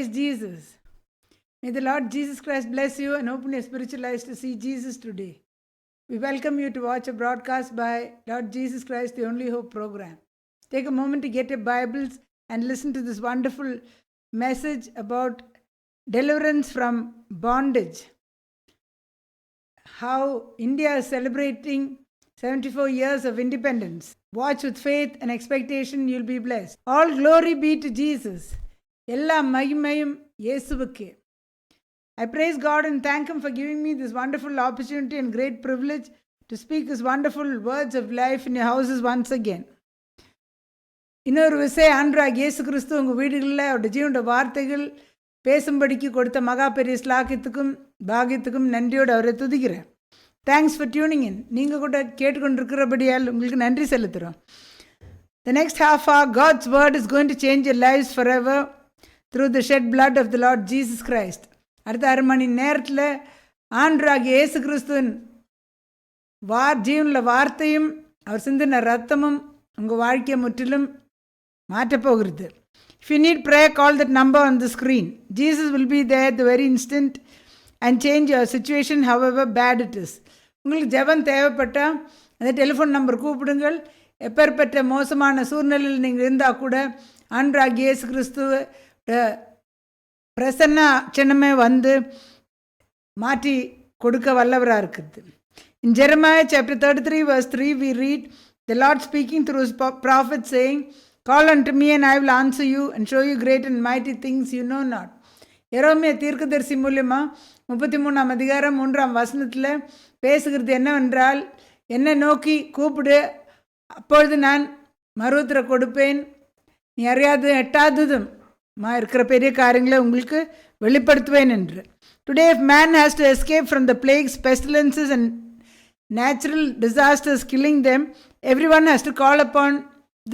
Praise Jesus. May the Lord Jesus Christ bless you and open your spiritual eyes to see Jesus today. We welcome you to watch a broadcast by Lord Jesus Christ, the Only Hope program. Take a moment to get your Bibles and listen to this wonderful message about deliverance from bondage. How India is celebrating 74 years of independence. Watch with faith and expectation, you'll be blessed. All glory be to Jesus. எல்லா மகிமையும் இயேசுவுக்கே. I praise God and thank Him for giving me this wonderful opportunity and great privilege to speak His wonderful words of life in your houses once again. இன்னொரு விஷயம், ஆண்டவராகிய இயேசு கிறிஸ்து உங்கள் வீடுகளில் அவருடைய ஜீவனுடைய வார்த்தைகள் பேசும்படிக்கு கொடுத்த மகா பெரிய ஸ்லாக்கியத்துக்கும் பாகியத்துக்கும் நன்றியோடு அவரை துதிக்கிறேன். Thanks for tuning in. நீங்கள் கூட கேட்டுக்கொண்டிருக்கிறபடியால் உங்களுக்கு நன்றி செலுத்துகிறோம். The next half hour, God's word is going to change your lives forever through the shed blood of the Lord Jesus Christ. அடுத்த 1/2 மணி நேரத்தில் ஆண்டவராகிய இயேசு கிறிஸ்துவின் ஜீவனில் வார்த்தையும் அவர் சிந்தின ரத்தமும் உங்கள் வாழ்க்கையை முற்றிலும் மாற்றப்போகிறது. If you need prayer, call that number on the screen. Jesus will be there at the very instant and change your situation however bad it is. உங்களுக்கு ஜெபம் தேவைப்பட்டால் அந்த டெலிஃபோன் நம்பர் கூப்பிடுங்கள். எப்பேற்பட்ட மோசமான சூழ்நிலையில் நீங்கள் இருந்தால் கூட ஆண்டவராகிய இயேசு கிறிஸ்துவ பிரசன்ன சின்னமே வந்து மாற்றி கொடுக்க வல்லவராக இருக்குது. In Jeremiah chapter 33 verse 3 we read the Lord speaking through his prophet saying, "Call unto me and I will answer you and show you great and mighty things you know not." எரேமியா தீர்க்கதரிசி மூலமாக 33ஆம் அதிகாரம் 3ஆம் வசனத்தில் பேசுகிறது என்னவென்றால், என்னை நோக்கி கூப்பிடு, அப்பொழுது நான் மறுத்திர கொடுப்பேன், நீ அறியாது எட்டாததும் இருக்கிற பெரிய காரியங்களை உங்களுக்கு வெளிப்படுத்துவேன் என்று. Today if man has to escape from the plagues, pestilences and natural disasters killing them, everyone has to call upon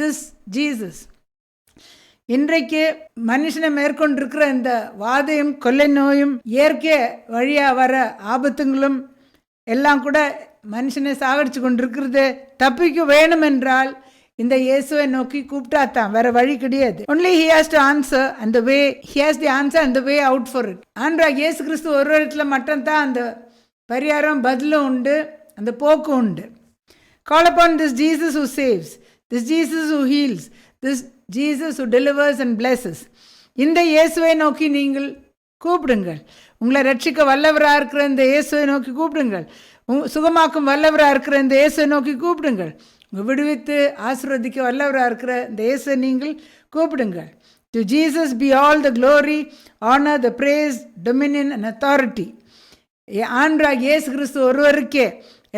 this Jesus. இன்றைக்கு மனுஷனை மேற்கொண்டிருக்கிற இந்த வாதையும் கொள்ளை நோயும் இயற்கை வழியாக வர ஆபத்துங்களும் எல்லாம் கூட மனுஷனை சாகடிச்சு கொண்டிருக்கிறது. தப்பிக்க வேணும் என்றால் இந்த இயேசுவை நோக்கி கூப்பிட்டாத்தான், வேற வழி கிடையாது. Only he has to answer and the way, he has the answer and the way out for it. ஆண்டவராகிய இயேசு கிறிஸ்து ஒரு இடத்துல மட்டும்தான் அந்த பரிகாரம் பதிலும் உண்டு, அந்த போக்கும் உண்டு. Call upon this Jesus who saves, this Jesus who heals, this Jesus who delivers and blesses. இந்த இயேசுவை நோக்கி நீங்கள் கூப்பிடுங்கள். உங்களை ரட்சிக்க வல்லவராக இருக்கிற இந்த இயேசுவை நோக்கி கூப்பிடுங்கள். சுகமாக்கும் வல்லவராக இருக்கிற இந்த இயேசுவை நோக்கி கூப்பிடுங்கள். விடுவித்து ஆசீர்வதிக்க வல்லவராக இருக்கிற இந்த இயேசுவை நீங்கள் கூப்பிடுங்கள். To Jesus be all the glory, honor, the praise, dominion and authority. ஆண்டவராகிய இயேசு கிறிஸ்து ஒருவருக்கே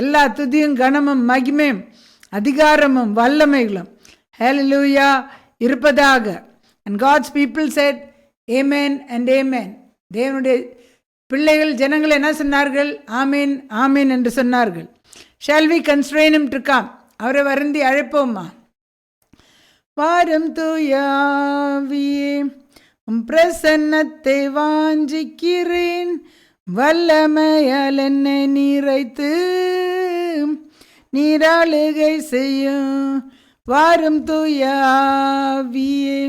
எல்லா துதியும் கனமும் மகிமையும் அதிகாரமும் வல்லமைகளும் ஹல்லேலூயா இருப்பதாக. And God's people said amen and amen. தேவனுடைய பிள்ளைகள் ஜனங்கள் என்ன சொன்னார்கள்? ஆமீன் ஆமீன் என்று சொன்னார்கள். Shall we constrain him to come? அவரை வருந்தி அழைப்போமா? வாரும் தூயாவியே, உம் பிரசன்னத்தை வாஞ்சிக்கிறேன், வல்லமையால் என்னை நீரைத்து நீராளுகை செய்யும். வாரும் தூயாவியே,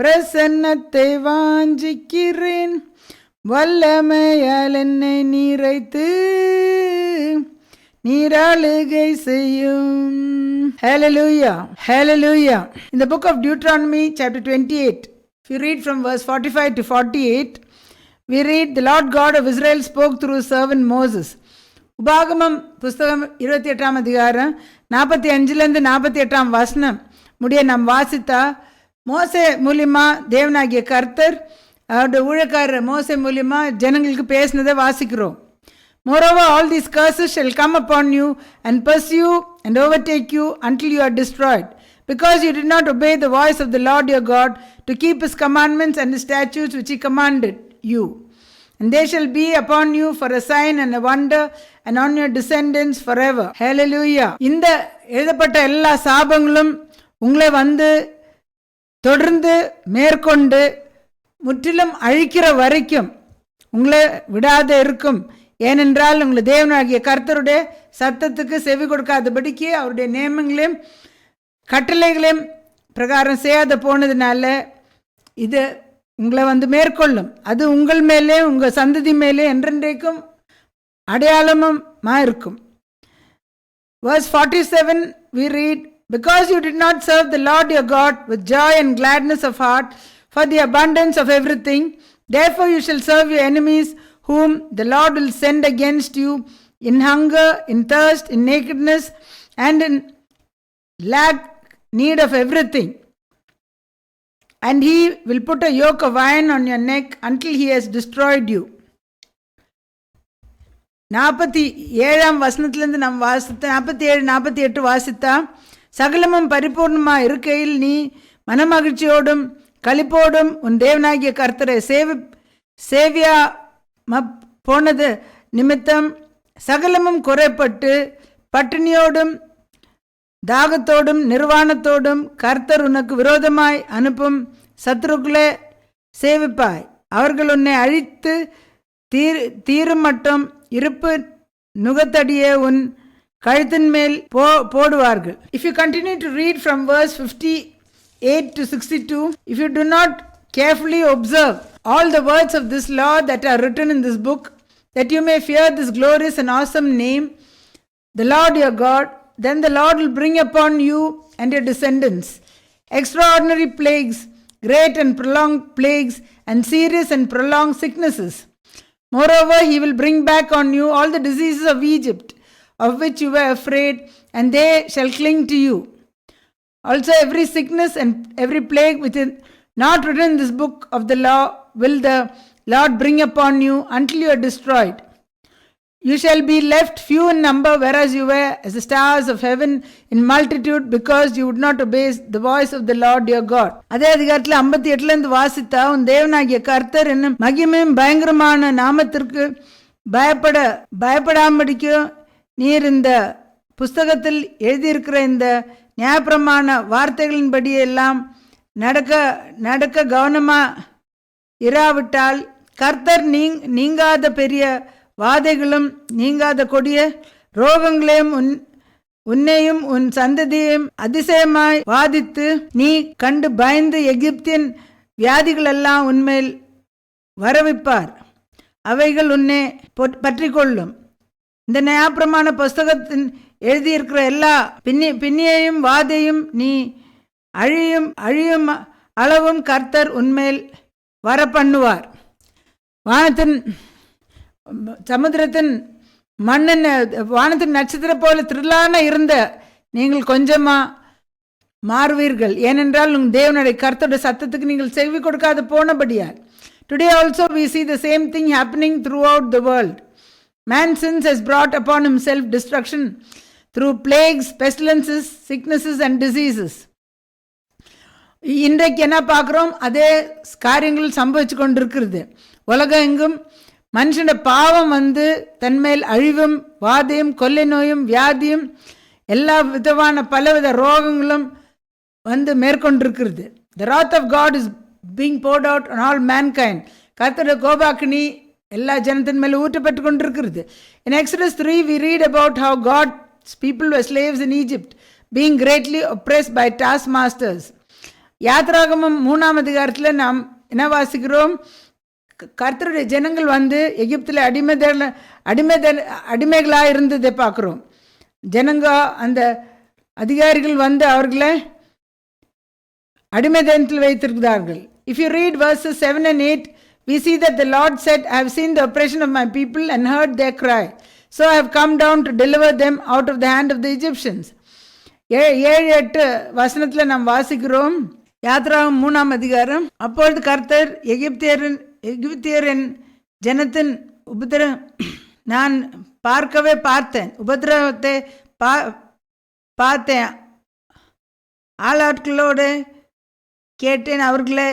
பிரசன்னத்தை வாஞ்சிக்கிறேன், வல்லமையால் என்னை நீரைத்து நீராளுகை செய்யும். Hallelujah, hallelujah. In the book of Deuteronomy chapter 28, if you read from verse 45 to 48, we read, the Lord God of Israel spoke through his servant Moses. உபாகமம் புஸ்தகம் 28ஆம் அதிகாரம் 45லேருந்து 48ஆம் வசனம் முடிய நாம் வாசித்தா, மோசே மூலியமா தேவனாகிய கர்த்தர் அவருடைய ஊழியக்காரர் மோசே மூலியமா ஜனங்களுக்கு பேசினதை வாசிக்கிறோம். Moreover, all these curses shall come upon you and pursue and overtake you until you are destroyed, because you did not obey the voice of the Lord your God to keep his commandments and his statutes which he commanded you. And they shall be upon you for a sign and a wonder and on your descendants forever. Hallelujah. இந்த எழுதப்பட்ட எல்லா சாபங்களும் உங்களை வந்து தொடர்ந்து மேற்கொண்டு முற்றிலும் அழிக்கிற வரைக்கும் உங்களை விடாத இருக்கும். ஏனென்றால் உங்களை தேவனாகிய கர்த்தருடைய சத்தத்துக்கு செவி கொடுக்காதபடிக்கு அவருடைய நியமங்களையும் கட்டளைகளையும் பிரகாரம் செய்யாத போனதுனால இது உங்களை மேற்கொள்ளும். அது உங்கள் மேலே உங்கள் சந்ததி மேலே என்றென்றைக்கும் அடையாளமாக இருக்கும். Verse 47 we read, because you did not serve the Lord your God with joy and gladness of heart for the abundance of everything, therefore you shall serve your enemies whom the Lord will send against you in hunger, in thirst, in nakedness, and in lack need of everything. And he will put a yoke of iron on your neck until he has destroyed you. 47 வசனத்திலிருந்து நாம் வாசித்த 47 48 வாசித்தா, சகலமும் பரிபூர்ணமாக இருக்கையில் நீ மனமகிழ்ச்சியோடும் களிப்போடும் உன் தேவனாகிய கர்த்தரை சேவியா போனது நிமித்தம் சகலமும் குறைப்பட்டு பட்டினியோடும் தாகத்தோடும் நிர்வாணத்தோடும் கர்த்தர் உனக்கு விரோதமாய் அனுப்பும் சத்துருக்களை சேவிப்பாய். அவர்கள் உன்னை அழித்து தீரும் மட்டும் இருப்பு நுகத்தடியே உன் கழுத்தின் மேல் போடுவார்கள். If you continue to read from verse 58 to 62, if you do not carefully observe all the words of this law that are written in this book, that you may fear this glorious and awesome name, the Lord your God, then the Lord will bring upon you and your descendants extraordinary plagues, great and prolonged plagues, and serious and prolonged sicknesses. Moreover, he will bring back on you all the diseases of Egypt, of which you were afraid, and they shall cling to you. Also every sickness and every plague which is not written in this book of the law will the Lord bring upon you until you are destroyed. You shall be left few in number, whereas you were as the stars of heaven in multitude, because you would not obey the voice of the Lord your God. அதே அதிகாரத்தில் 58 வாசித்தா, உன் தேவனாகிய கர்த்தர் என்னும் மகிமையும் பயங்கரமான நாமத்திற்கு பயப்படாமடிக்கு நீர் இந்த புஸ்தகத்தில் எழுதியிருக்கிற இந்த நியாயப்பிரமாண வார்த்தைகளின்படி எல்லாம் நடக்க கவனமா இராவிட்டால் கர்த்தர் நீங்காத பெரிய வாதைகளும் நீங்காத கொடிய ரோகங்களையும் உன்னையும் உன் சந்ததியையும் அதிசயமாய் வாதித்து நீ கண்டு பயந்து எகிப்தின் வியாதிகளெல்லாம் உன்மேல் வரவிப்பார். அவைகள் உன்னை பற்றி கொள்ளும். இந்த நியாயப்பிரமாண புஸ்தகத்தின் எழுதியிருக்கிற எல்லா பின்னியையும் வாதையும் நீ அழியும் அளவும் கர்த்தர் உன்மேல் வர பண்ணுவார். சமுத்திரத்தின் மண்ணன் வானத்தின் நட்சத்திரம் போல திரளான இருந்த நீங்கள் கொஞ்சமா மாறுவீர்கள். ஏனென்றால் உங்கள் தேவனுடைய கர்த்தருடைய சத்தத்துக்கு நீங்கள் செவி கொடுக்காது போனபடியால். Today also we see the same thing happening throughout the world. Man sins has brought upon himself destruction through plagues, pestilences, sicknesses and diseases. இன்றைக்கு என்ன பார்க்குறோம்? அதே காரியங்கள் சம்பவிச்சு கொண்டிருக்கிறது. உலகம் எங்கும் மனுஷன பாவம் தன்மேல் அழிவும் வாதையும் கொள்ளை நோயும் வியாதியும் எல்லா விதமான பலவித ரோகங்களும் மேற்கொண்டிருக்கிறது. The wrath of God is being poured out on all mankind. கர்த்தருடைய கோபாக்கினி எல்லா ஜனத்தின் மேல் ஊற்றப்பட்டு கொண்டிருக்கிறது. In Exodus 3 we read about how God's people were slaves in Egypt, being greatly oppressed by taskmasters. யாத்ராகமம் 3ஆம் அதிகாரத்தில் நாம் என்ன வாசிக்கிறோம்? கர்த்தருடைய ஜனங்கள் எகிப்தில் அடிமைகளாக இருந்ததை பார்க்குறோம். ஜனங்க அந்த அதிகாரிகள் அவர்களை அடிமைதனத்தில் வைத்திருக்கிறார்கள். If you read verses 7 and 8, we see that the Lord said, I have seen the oppression of my people and heard their cry. So I have come down to deliver them out of the hand of the Egyptians. 7-8 வசனத்தில் நாம் வாசிக்கிறோம். யாத்ராகமம் 3ஆம் அதிகாரம். அப்பொழுது கர்த்தர் எகிப்தியரின் ஜனத்தின் நான் பார்த்தேன், உபத்திரவத்தை பார்த்தேன், ஆளாட்களோடு கேட்டேன், அவர்களை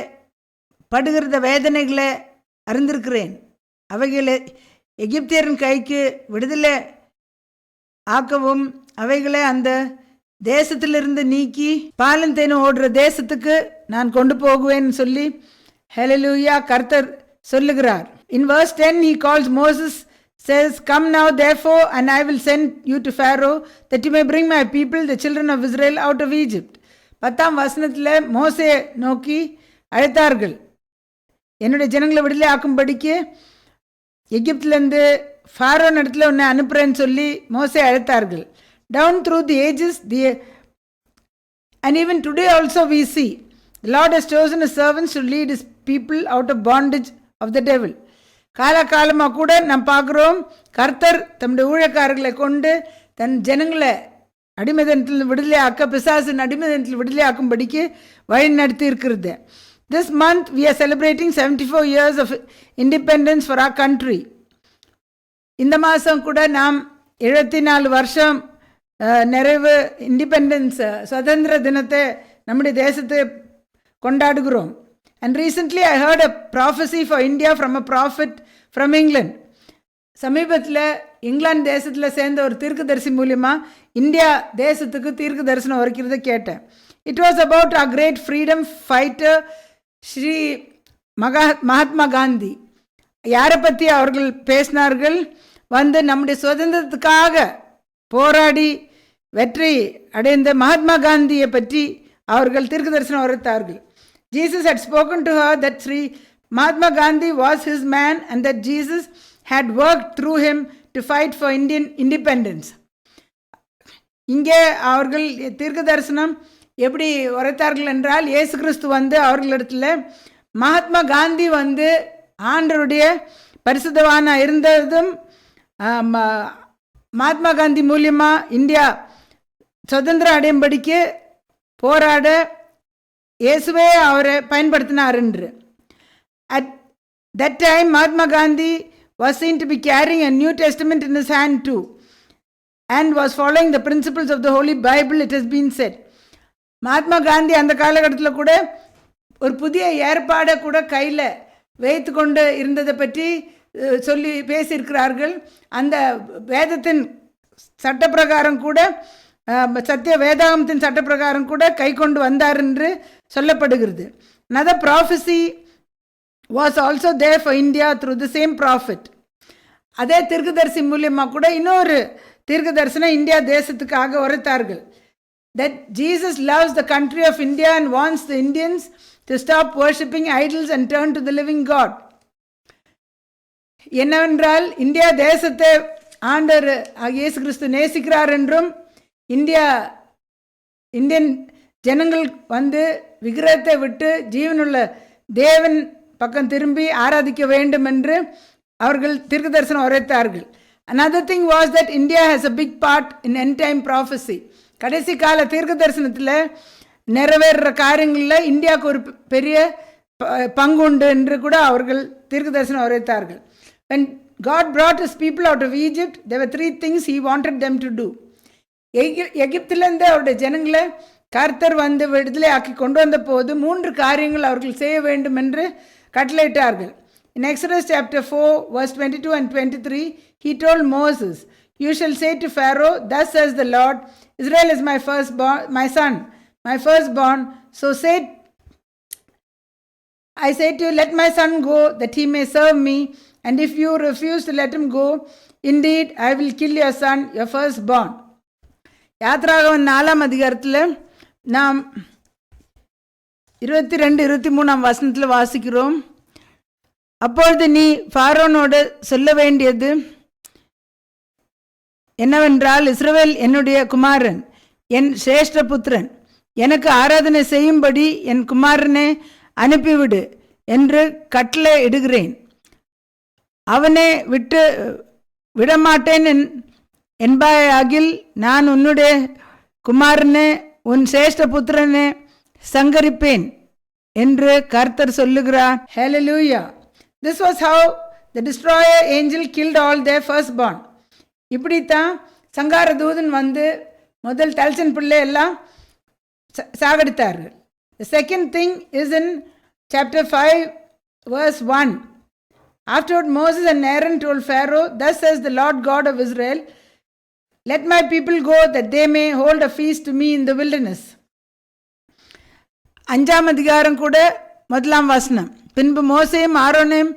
படுகிறத வேதனைகளை அறிந்திருக்கிறேன். அவைகளை எகிப்தியரின் கைக்கு விடுதலை ஆக்கவும் அவைகளை அந்த தேசத்திலிருந்து நீக்கி பாலந்தேனும் ஓடுற தேசத்துக்கு நான் கொண்டு போகுவேன்னு சொல்லி ஹல்லேலூயா கர்த்தர் சொல்லுகிறார். In verse 10 he calls Moses, says, come now therefore and I will send you to Pharaoh that you may bring my people the children of Israel out of Egypt. 10ஆம் வசனத்தில் மோசே நோக்கி அழைத்தார்கள். என்னுடைய ஜனங்களை விடுதலை ஆக்கும்படிக்கு எகிப்திலேருந்து ஃபாரோன் இடத்துல உன்னை அனுப்புகிறேன்னு சொல்லி மோசே அழைத்தார்கள். Down through the ages and even today also we see the Lord has chosen his servants to lead his people out of bondage of the devil. காலகாலமாக கூட நாம் பார்க்குறோம், கர்த்தர் தம்முடைய ஊழியக்காரர்களை கொண்டு தன் ஜனங்களை அடிமைதனத்தில் விடுதலை ஆக்க, பிசாசின் அடிமைதனத்தில் விடுதலை ஆக்கும்படிக்கு வழி நடத்தி இருக்கிறது. This month we are celebrating 74 years of independence for our country. இந்த மாதம் கூட நாம் 74 வருஷம் நிறைவு இண்டிபெண்டன்ஸ் சுதந்திர தினத்தை நம்முடைய தேசத்தை கொண்டாடுகிறோம். And recently I heard a prophecy for India from a prophet from England. சமீபத்தில் இங்கிலாந்து தேசத்தில் சேர்ந்த ஒரு தீர்க்கதரிசி மூலியமாக இந்தியா தேசத்துக்கு தீர்க்க தரிசனம் வரைக்கிறத கேட்டேன். It was about a great freedom fighter Shri Mahatma Gandhi. யாரை பற்றி அவர்கள் பேசினார்கள்? நம்முடைய சுதந்திரத்துக்காக போராடி வெற்றி அடைந்த மகாத்மா காந்தியை பற்றி அவர்கள் தீர்க்க தரிசனம் உரைத்தார்கள். Jesus had spoken to her that Sri Mahatma Gandhi was his man and that Jesus had worked through him to fight for Indian independence. இங்கே அவர்கள் தீர்க்க தரிசனம் எப்படி உரைத்தார்கள் என்றால், இயேசு கிறிஸ்து அவர்களிடத்தில் மகாத்மா காந்தி ஆண்டருடைய பரிசுத்தவானா இருந்ததும், மகாத்மா காந்தி மூலியமாக இந்தியா சுதந்திரம் அடையும்படிக்கு போராட இயேசுவே அவரை பயன்படுத்தினார் என்று. At that time Mahatma Gandhi was seen to be carrying a New Testament in his hand too and was following the principles of the Holy Bible, it has been said. Mahatma Gandhi அந்த காலகட்டத்தில் கூட ஒரு புதிய ஏற்பாடை கூட கையில் வைத்து கொண்டு இருந்ததை பற்றி சொல்லி பேசியிருக்கிறார்கள். அந்த வேதத்தின் சட்டப்பிரகாரம் கூட, சத்திய வேதாகமத்தின் சட்டப்பிரகாரம் கூட கை கொண்டு வந்தார் என்று சொல்லப்படுகிறது. Another prophecy was also there for India through the same prophet. அதே தீர்க்கதரிசி மூலியமாக கூட இன்னொரு தீர்க்க தரிசனம் இந்தியா தேசத்துக்காக உரைத்தார்கள். That Jesus loves the country of India and wants the Indians to stop worshipping idols and turn to the living God. என்னவென்றால், India தேசத்தை ஆண்டவர் இயேசு கிறிஸ்து நேசிக்கிறார் என்றும், இந்தியன் ஜனங்கள் விக்கிரகத்தை விட்டு ஜீவனுள்ள தேவன் பக்கம் திரும்பி ஆராதிக்க வேண்டும் என்று அவர்கள் தீர்க்க தரிசனம் உரைத்தார்கள். Another thing was that India has a big part in end time prophecy. கடைசி கால தீர்க்க தரிசனத்தில் நிறைவேற காரியங்களில் இந்தியாவுக்கு ஒரு பெரிய பங்கு உண்டு என்று கூட அவர்கள் தீர்க்க தரிசனம் உரைத்தார்கள். When God brought his people out of Egypt, there were 3 things he wanted them to do. எகிப்திலிருந்து அவருடைய ஜனங்களை கர்த்தர் விடுதலை ஆக்கி கொண்டு வந்த போது 3 காரியங்கள் அவர்கள் செய்ய வேண்டும் என்று கட்டளையிட்டார்கள். In Exodus chapter 4 verse 22 and 23, he told Moses, "You shall say to Pharaoh, thus says the Lord, Israel is my firstborn, my son, my firstborn. So I say to you, let my son go, that he may serve me. And if you refuse to let him go, indeed I will kill your son, your firstborn." யாத்ராகமம் 4ஆம் அதிகாரத்தில் நாம் 22-23 வசனத்தில் வாசிக்கிறோம். அப்பொழுது நீ ஃபாரோனோடு சொல்ல வேண்டியது என்னவென்றால், இஸ்ரவேல் என்னுடைய குமாரன், என் சிரேஷ்ட புத்திரன், எனக்கு ஆராதனை செய்யும்படி என் குமாரனை அனுப்பிவிடு என்று கட்டளை இடுகிறேன். அவனை விடமாட்டேன் என்பாயாகில் நான் உன்னுடைய குமாரனை உன் சிரேஷ்ட புத்திரனை சங்கரிப்பேன் என்று கர்த்தர் சொல்லுகிறார். Hallelujah. This was how the destroyer angel killed all their firstborn. இப்படித்தான் சங்கார தூதன் முதல் தல்சன் பிள்ளை எல்லாம் சாகடித்தார்கள். The second thing is in chapter 5 verse 1. Afterward Moses and Aaron told Pharaoh, "Thus says the Lord God of Israel, let my people go that they may hold a feast to me in the wilderness." 5ஆம் அதிகாரம் கூட 1ஆம் வசனம். பின்பு மோசேயும் ஆரோனையும்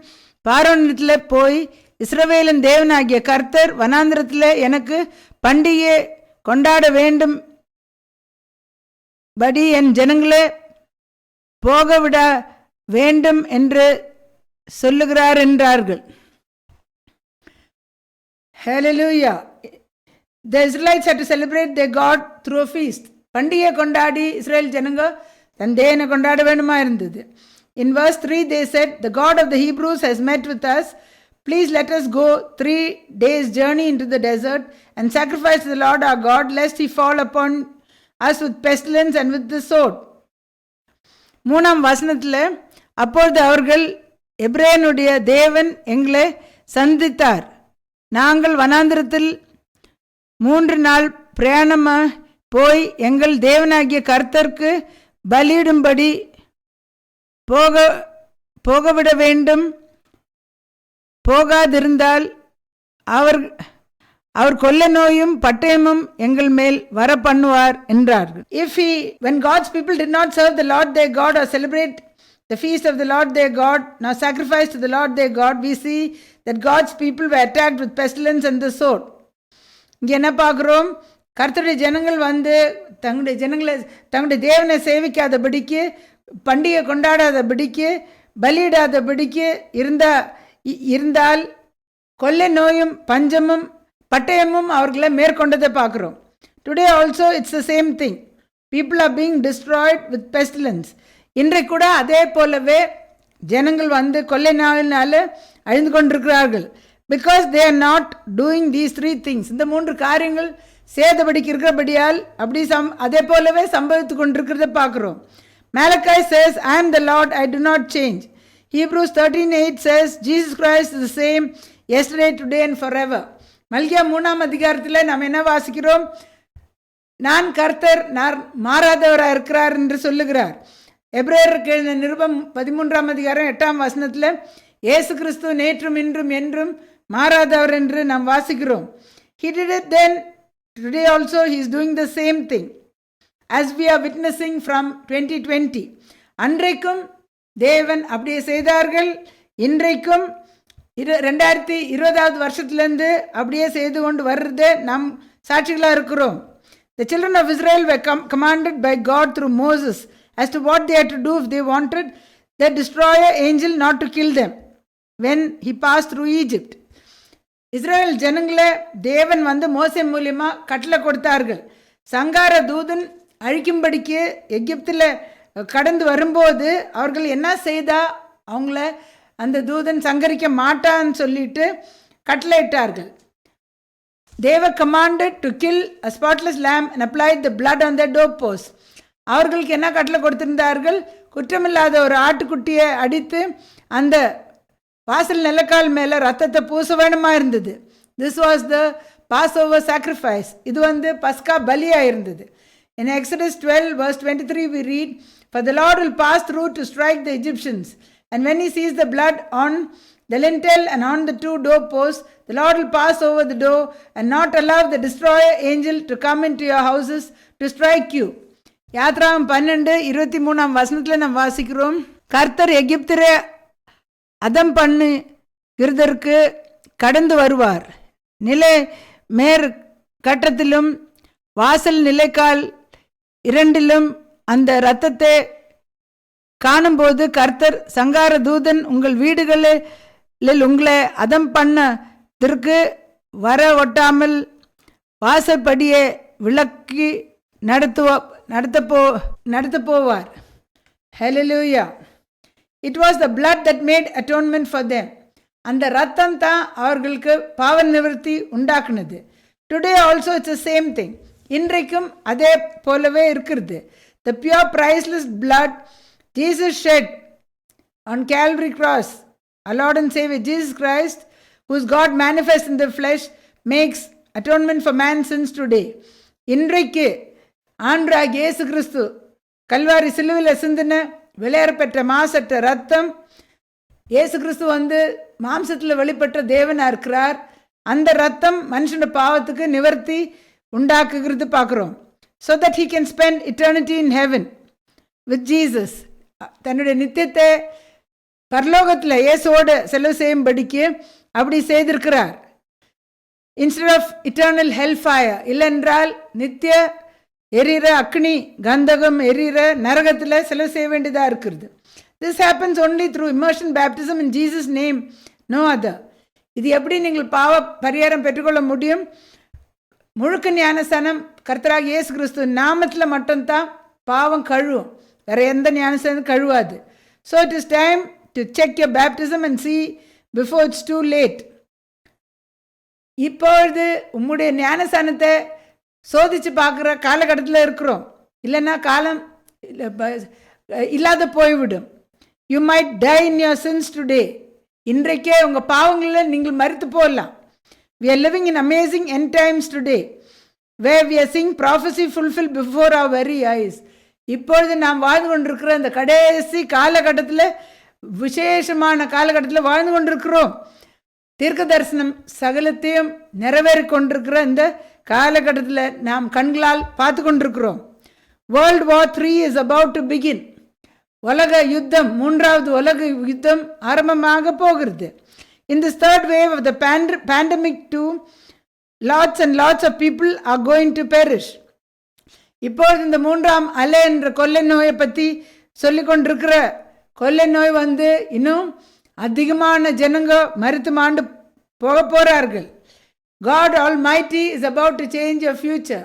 பார்வோனிடத்தில் போய், இஸ்ரவேலின் தேவனாகிய கர்த்தர் வனாந்திரத்தில் எனக்கு பண்டிகை கொண்டாட வேண்டும் படி என் ஜனங்களே போகவிட வேண்டும் என்று சொல்லுகிறார் என்றார்கள். Hallelujah. The Israelites had to celebrate their God through a feast. பண்டிகை கொண்டாடி இஸ்ரேல் ஜனங்க தன் தேவனை கொண்டாட வேண்டுமா இருந்தது. In verse 3 they said, the God of the Hebrews has met with us. Please let us go 3 days journey into the desert and sacrifice to the Lord our God, lest he fall upon us with pestilence and with the sword. 3ஆம் வசனத்தில், அப்பொழுது அவர்கள், எபிரேயனுடைய தேவன் எங்களை சந்தித்தார், நாங்கள் வனாந்திரத்தில் 3 நாள் பிரயாணமாக போய் எங்கள் தேவனாகிய கர்த்தருக்கு பலியிடும்படி போகவிட வேண்டும், போகாதிருந்தால் அவர் கொள்ள நோயும் பட்டயமும் எங்கள் மேல் வர பண்ணுவார் என்றார்கள். When God's people did not serve the Lord their God or celebrate the feast of the Lord their God, nor sacrifice to the Lord their God, we see that God's people were attacked with pestilence and the sword. இங்கே என்ன பார்க்குறோம்? கர்த்தருடைய ஜனங்கள் வந்து தங்களுடைய தேவனை சேவிக்காதபடிக்கு, பண்டிகை கொண்டாடாதபடிக்கு, பலியிடாதபடிக்கு இருந்தால் கொள்ளை நோயும் பஞ்சமும் பட்டயமும் அவர்களை மேற்கொண்டதை பார்க்குறோம். Today also it's the same thing. People are being destroyed with pestilence. இன்றைக்கு கூட அதே போலவே ஜனங்கள் வந்து கொள்ளை நாளினால அழிந்து கொண்டிருக்கிறார்கள். Because they are not doing these 3 things. இந்த 3 காரியங்கள் சேதபடிக்கு இருக்கிறபடியால் அப்படி அதே போலவே சம்பவித்து கொண்டிருக்கிறத பார்க்குறோம். Malachi says, I am the Lord, I do not change. Hebrews 13:8 says, Jesus Christ is the same yesterday, today and forever. மல்கியா 3ஆம் அதிகாரத்தில் நாம் என்ன வாசிக்கிறோம்? நான் கர்த்தர், நான் மாறாதவராக இருக்கிறார் என்று சொல்லுகிறார். எபிரேயருக்கு எழுதின நிருபம் 13ஆம் அதிகாரம் 8ஆம் வசனத்தில், இயேசு கிறிஸ்து நேற்றும் இன்றும் என்றும் மாறாதவர் என்று நாம் வாசிக்கிறோம். He did it then, today also he is doing the same thing as we are witnessing from 2020. அன்றைக்கும் தேவன் அப்படியே செய்தார்கள், இன்றைக்கும் 2020 வருஷத்துலேருந்து அப்படியே செய்து கொண்டு வர்றது நாம் சாட்சிகளாக இருக்கிறோம். The children of Israel were commanded by God through Moses as to what they had to do if they wanted the destroyer angel not to kill them when he passed through Egypt. Israel ஜனங்களை தேவன் வந்து மோசே மூலியமாக கட்டளை கொடுத்தார்கள். சங்கார தூதன் அழிக்கும்படிக்கு எகிப்தில் கடந்து வரும்போது அவர்கள் என்ன செய்தா அவங்கள அந்த தூதன் சங்கரிக்க மாட்டான்னு சொல்லிட்டு கட்டளையிட்டார்கள். They were commanded to kill a spotless lamb and applied the blood on their doorposts. அவர்களுக்கு என்ன கட்டளை கொடுத்திருந்தார்கள்? குற்றமில்லாத ஒரு ஆட்டுக்குட்டியை அடித்து அந்த வாசல் நிலக்கால் மேலே ரத்தத்தை பூச வேணுமா இருந்தது. This was the Passover sacrifice. இது வந்து பஸ்கா பலியாக இருந்தது. In Exodus 12 verse 23 we read, For the Lord will pass through to strike the Egyptians, and when he sees the blood on the lintel and on the 2 doorposts, the Lord will pass over the door and not allow the destroyer angel to come into your houses to strike you. யாத்ராகம் 12:23 வசனத்தில் நாம் வாசிக்கிறோம், கர்த்தர் எகிப்திலே அதம் பண்ணுகிறதற்கு கடந்து வருவார், நிலை மேற் கட்டத்திலும் வாசல் நிலைக்கால் 2லும் அந்த இரத்தத்தை காணும்போது கர்த்தர் சங்கார தூதன் உங்கள் வீடுகளில் உங்களை அதம் பண்ணதற்கு வர ஒட்டாமல் வாசற்படியை விளக்கி நடத்த போவார். Hallelujah. It was the blood that made atonement for them. அந்த ரத்தம் தான் அவர்களுக்கு பாவ நிவர்த்தி உண்டாக்குனது. Today also it's the same thing. இன்றைக்கும் அதே போலவே இருக்கிறது. The pure priceless blood Jesus shed on Calvary cross, our Lord and Savior Jesus Christ, who is God manifest in the flesh, makes atonement for man's sins today. இன்றைக்கு ஆண்டவராகிய இயேசு கிறிஸ்து கல்வாரி சிலுவையில் சிந்தின விலையேறப்பெற்ற மாசற்ற ரத்தம், இயேசு கிறிஸ்து வந்து மாம்சத்தில் வெளிப்பட்ட தேவனாக இருக்கிறார். அந்த ரத்தம் மனுஷனோட பாவத்துக்கு நிவர்த்தி உண்டாக்குகிறது பார்க்குறோம். So that he can spend eternity in heaven with Jesus. தன்னுடைய நித்தியத்தை பரலோகத்தில் இயேசுவோடு செலவு செய்யும்படிக்கு அப்படி செய்திருக்கிறார். Instead of eternal hellfire, இல்லைன்றால் நித்திய எரிகிற அக்னி கந்தகம் எரிகிற நரகத்தில் செலவு செய்ய வேண்டியதாக இருக்கிறது. This happens only through immersion baptism in Jesus' name, no other. இது எப்படி நீங்கள் பாவ பரிகாரம் பெற்றுக்கொள்ள முடியும்? முழுக்க ஞானஸ்தானம் கர்த்தராகிய இயேசு கிறிஸ்து நாமத்தில் மட்டும்தான் பாவம் கழுவும், வேறு எந்த ஞானஸ்தானம் கழுவாது. So it is time to check your baptism and see before it's too late. இப்பொழுது உம்முடைய ஞானஸ்தானத்தை சோதித்து பார்க்குற காலகட்டத்தில் இருக்கிறோம். இல்லைன்னா காலம் இல்லாத போய்விடும். You might die in your since today. இன்றைக்கே உங்கள் பாவங்களில் நீங்கள் மரித்து போகலாம். We are living in amazing end times today, where we are seeing prophecy fulfilled before our very eyes. இப்பொழுது நாம் வாழ்ந்து கொண்டிருக்கிற இந்த கடைசி காலகட்டத்தில், விசேஷமான காலகட்டத்தில் வாழ்ந்து கொண்டிருக்கிறோம். தீர்க்க தரிசனம் சகலத்தையும் நிறைவேறி கொண்டிருக்கிற இந்த காலகட்டத்தில் நாம் கண்களால் பார்த்து கொண்டிருக்கிறோம். World War III is about to begin. உலக யுத்தம், மூன்றாவது உலக யுத்தம் ஆரம்பமாக போகிறது. In this third wave of the pandemic too, lots and lots of people are going to perish. இப்பொழுது இந்த மூன்றாம் அலை என்ற கொள்ளை நோயை பற்றி சொல்லி கொண்டிருக்கிற கொள்ளை நோய் இன்னும் அதிகமான ஜனங்க மரித்து மாண்டு போக போகிறார்கள். God Almighty is about to change your future.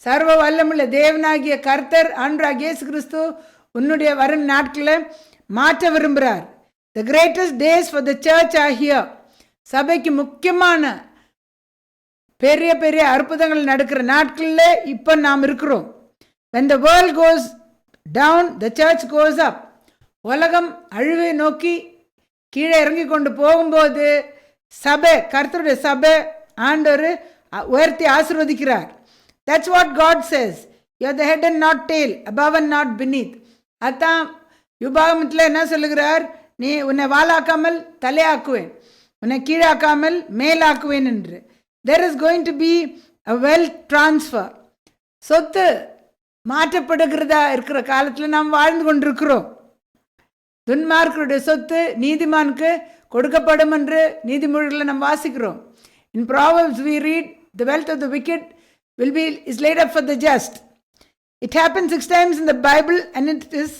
சர்வ வல்லமுள்ள தேவனாகிய கர்த்தர் ஆண்டவராகிய இயேசு கிறிஸ்து உன்னுடைய வரும் நாட்களை மாற்ற விரும்புகிறார். The greatest days for the church are here. சபைக்கு முக்கியமான பெரிய பெரிய அற்புதங்கள் நடக்கிற நாட்களில் இப்போ நாம் இருக்கிறோம். When the world goes down, the church goes up. உலகம் அழிவை நோக்கி கீழே இறங்கி கொண்டு போகும்போது சபை, கர்த்தருடைய சபை ஆண்டவர் உயர்த்தி ஆசீர்வதிக்கிறார். That's what God says. You are the head and not tail, above and not beneath. அதான் யுபாகமத்தில் என்ன சொல்லுகிறார்? நீ உன்னை வாலாக்காமல் தலையாக்குவேன், உன்னை கீழாக்காமல் மேலாக்குவேன் என்று. There is going to be a wealth transfer. சொத்து மாற்றப்படுகிறதா இருக்கிற காலத்தில் நாம் வாழ்ந்து கொண்டிருக்கிறோம். துன்மார்க்கருடைய சொத்து நீதிமானுக்கு கொடுக்கப்படும் என்று நீதிமொழிகளில் நாம் வாசிக்கிறோம். In Proverbs we read, the wealth of the wicked is laid up for the just. It happens 6 times in the Bible and it is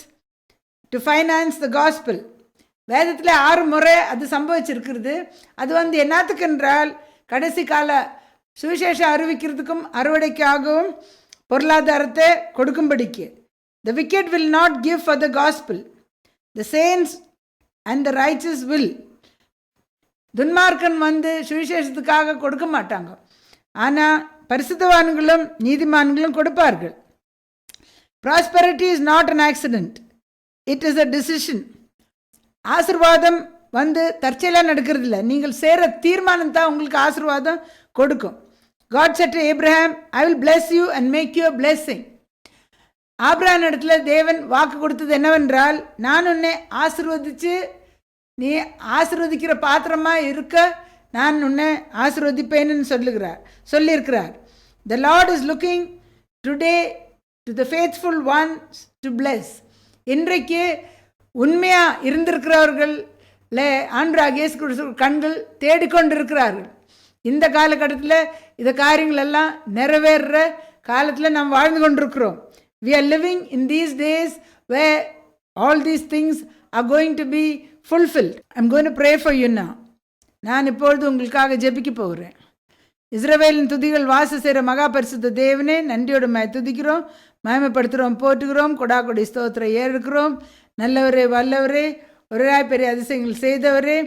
to finance the gospel. வேதத்தில் 6 முறை அது சம்பவிச்சிருக்கிறது. அது என்னத்துக்கு என்றால் கடைசி கால சுவிசேஷம் அறிவிக்கிறதுக்கும் அறுவடைக்காகவும் பொருளாதாரத்தை கொடுக்கும்படிக்கு. The wicked will not give for the gospel. The saints and the righteous will. துன்மார்க்கன் சுவிசேஷத்துக்காக கொடுக்க மாட்டாங்க, ஆனால் பரிசுத்தவான்களும் நீதிமான்களும் கொடுப்பார்கள். Prosperity is not an accident. It is a decision. ஆசீர்வாதம் தற்செயலாக நடக்கிறது இல்லை. நீங்கள் செய்கிற தீர்மானம் தான் உங்களுக்கு ஆசீர்வாதம் கொடுக்கும். God said to Abraham, I will bless you and make you a blessing. Abraham இடத்துல தேவன் வாக்கு கொடுத்தது என்னவென்றால், நான் உன்னை ஆசீர்வதித்து நீ ஆசீர்வதிக்கிற பாத்திரமாக இருக்க நான் உன்னை ஆசீர்வதிப்பேன்னு சொல்லியிருக்கிறார். The Lord is looking today to the faithful ones to bless. இன்றைக்கு உண்மையாக இருந்திருக்கிறவர்கள் ஆண்டவராகிய இயேசு கிறிஸ்து கண்கள் தேடிக்கொண்டிருக்கிறார்கள். இந்த காலகட்டத்தில் இந்த காரியங்கள் எல்லாம் நிறைவேறுற காலத்தில் நாம் வாழ்ந்து கொண்டிருக்கிறோம். We are living in these days where all these things are going to be fulfilled. I'm going to pray for you now. நான் இப்பொழுது உங்களுக்காக ஜெபிக்க போகிறேன். இஸ்ரவேலின் துதிகள் வாச செய்கிற மகா பரிசுத்த தேவனே, நன்றியோடு துதிக்கிறோம், மகிமைப்படுத்துகிறோம், போற்றுகிறோம், கொடாக்கொடி ஸ்தோத்திரம் ஏறுக்கிறோம். நல்லவரே, வல்லவரே, ஒருராய் பெரிய அதிசயங்கள் செய்தவரே,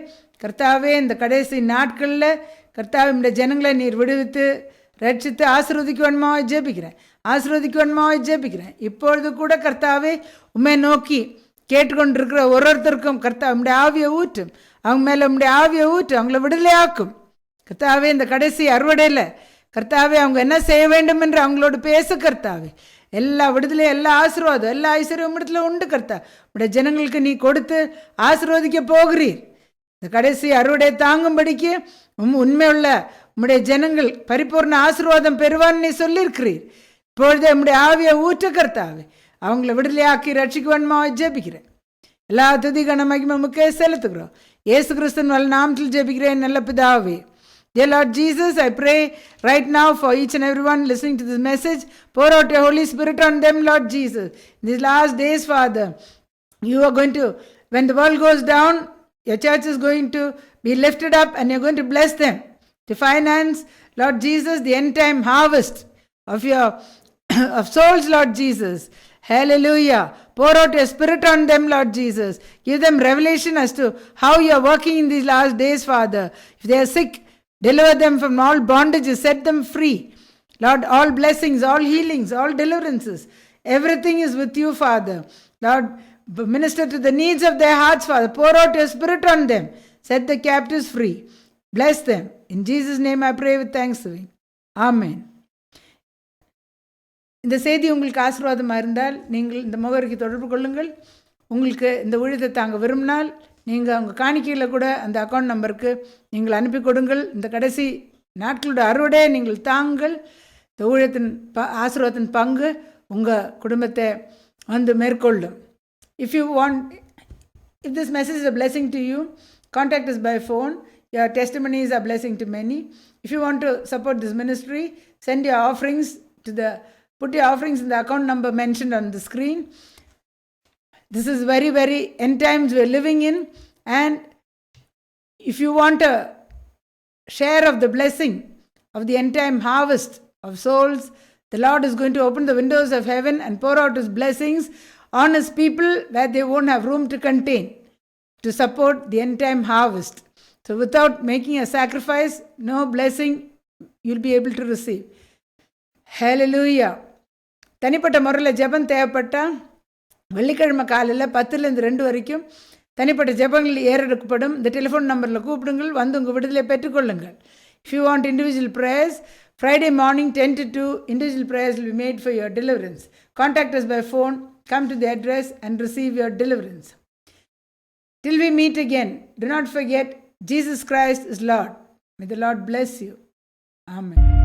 கர்த்தாவே, இந்த கடைசி நாட்களில் கர்த்தாவே இந்த ஜனங்களை நீர் விடுவித்து ரட்சித்து ஆசீர்வதிக்கணுமாவை ஜெபிக்கிறேன். இப்பொழுது கூட கர்த்தாவே உம்மை நோக்கி கேட்டுக்கொண்டிருக்கிற ஒருத்தருக்கும் கர்த்தா உம்முடைய ஆவியை ஊற்றும், அவங்க மேலே உம்முடைய ஆவியை ஊற்றும், அவங்கள விடுதலை ஆக்கும். கர்த்தாவே, இந்த கடைசி அறுவடையில் கர்த்தாவே அவங்க என்ன செய்ய வேண்டும் என்று அவங்களோடு பேச கர்த்தாவே, எல்லா விடுதலை, எல்லா ஆசீர்வாதம், எல்லா ஐஸ்வர்யம் இடத்துல உண்டு கர்த்தா. உடைய ஜனங்களுக்கு நீ கொடுத்து ஆசீர்வதிக்க போகிறீர். இந்த கடைசி அறுவடை தாங்கும்படிக்கு உண்மையுள்ள உம்முடைய ஜனங்கள் பரிபூர்ண ஆசீர்வாதம் பெறுவான்னு நீ சொல்லியிருக்கிறீர். இப்பொழுதே உம்முடைய ஆவியை ஊற்ற கர்த்தாவே, அவங்கள விடுதலையாக்கி ரட்சிக்குவன்மா ஜெபிக்கிறேன். எல்லா துதி கன மகிமை முக்கே செலுத்துகிறோம். இயேசு கிறிஸ்துவின் வல்ல நாமத்தில் ஜெபிக்கிறேன் நல்ல பிதாவே. Dear Lord Jesus, I pray right now for each and everyone listening to this message. Pour out your Holy Spirit on them, Lord Jesus. In these last days, Father, You are going to, when the world goes down, your church is going to be lifted up and you're going to bless them. To finance, Lord Jesus, the end time harvest of your of souls, Lord Jesus. Hallelujah. Pour out your spirit on them, Lord Jesus. Give them revelation as to how you are working in these last days, Father. If they are sick, deliver them from all bondages, set them free. Lord, all blessings, all healings, all deliverances, everything is with you, Father. Lord, minister to the needs of their hearts, Father. Pour out your spirit on them. Set the captives free. Bless them. In Jesus' name I pray with thanksgiving. Amen. இந்த செய்தி உங்களுக்கு ஆசீர்வாதமாக இருந்தால் நீங்கள் இந்த முகவரிக்கு தொடர்பு கொள்ளுங்கள். உங்களுக்கு இந்த ஊழியத்தை தாங்க விரும்பினால் நீங்கள் உங்கள் காணிக்கையில் கூட அந்த அக்கௌண்ட் நம்பருக்கு நீங்கள் அனுப்பி கொடுங்கள். இந்த கடைசி நாட்களோட அறுவடை நீங்கள் தாங்கள். இந்த ஊழியத்தின் ஆசீர்வாதத்தின் பங்கு உங்கள் குடும்பத்தை வந்து மேற்கொள்ளும். If this message is a blessing to you, contact us by phone. Your testimonies are blessing to many. If you want to support this ministry, send your offerings put your offerings in the account number mentioned on the screen. This is very, very end times we're living in, and if you want a share of the blessing of the end time harvest of souls, the Lord is going to open the windows of heaven and pour out His blessings on His people where they won't have room to contain, to support the end time harvest. So without making a sacrifice, no blessing you'll be able to receive. Hallelujah. தனிப்பட்ட முறையில் ஜெபம் தேவைப்பட்டால் வெள்ளிக்கிழமை காலையில் 10லேருந்து 2 வரைக்கும் தனிப்பட்ட ஜெபங்கள் ஏறெடுக்கப்படும். இந்த டெலிஃபோன் நம்பரில் கூப்பிடுங்கள், வந்து உங்கள் விடுதலை பெற்றுக்கொள்ளுங்கள். If you want individual prayers, Friday morning 10 to 2, individual prayers will be made for your deliverance. Contact us by phone, come to the address and receive your deliverance. Till we meet again, do not forget, Jesus Christ is Lord. May the Lord bless you. Amen.